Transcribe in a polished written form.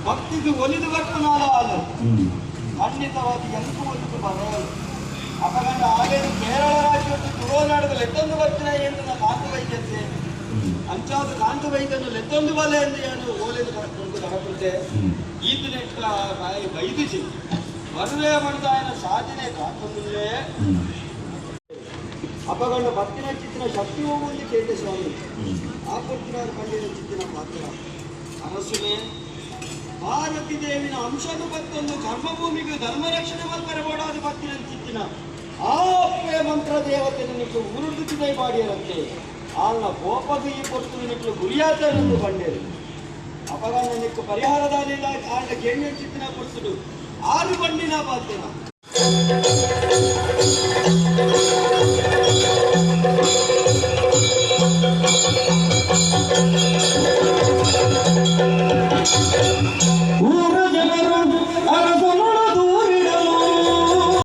ಭಕ್ತಿಗೆ ಒಲಿದು ಬರ್ಪನಾಲ ಅದು ಖಂಡಿತವಾಗಿ ಎಂತೂ ಒಲಿದು ಬರಲ್ಲ ಅಪಗಂಡ ಆಗೇನು ಕೇರಳ ರಾಜ್ಯದ ತುಳುನಾಡಿಗೆ ಲೆತ್ತೊಂದು ಬರ್ತೀನಿ ಎಂದು ನಾನು ಕಾಂತು ವೈದ್ಯಂತೆ ಅಂಚಾದ ಕಾಂತು ವೈದ್ಯನು ಲೆತ್ತೊಂದು ಬಲೆ ಎಂದು ಏನು ಓಲಿದು ಬರ್ಕೊಂಡು ನಡಪುತ್ತೆ ಈತನ ವೈದ್ಯಸಿ ಮದುವೆ ಮಾಡಿದಾಯನ ಸಾಧನೆ ಕಾಂತಂದಿಲ್ಲೇ ಅಪಗಂಡ ಭಕ್ತಿನ ಚಿತ್ತಿನ ಶಕ್ತಿ ಹೋಗುವಂತೆ ಕೇಳಿದೆ ಸ್ವಾಮಿ ಆ ಕೊಟ್ಟಿನ ಕಂಡಿನ ಚಿತ್ತಿನ ಪಾತ್ರ ಅರಸುವೆ ಭಾರತಿ ದೇವಿನ ಅಂಶದ ಮತ್ತೊಂದು ಕರ್ಮಭೂಮಿಗೆ ಧರ್ಮ ರಕ್ಷಣೆ ಮಲ್ಪರಬೋಡಾದ ಭಕ್ತಿನ ಚಿತ್ತಿನ ಆಪೆ ಮಂತ್ರ ದೇವತೆ ನಿಟ್ಟು ಉರುಡುತ್ತಿದೆ ಬಾಡಿಯರಂತೆ ಆಲ್ನ ಕೋಪಗೆ ಈ ಕೊಟ್ಟು ನಿಟ್ಟು ಗುರಿಯಾತನೆಂದು ಬಂಡೇರು ಅಪಗಂಡ ನಿಟ್ಟು ಪರಿಹಾರದಾಲಿಲ್ಲ ಆಗ ಕೇಳಿನ ಚಿತ್ತಿನ ಕೊಟ್ಟು ಆರು ಬಂಡಿನ ಪಾತ್ರ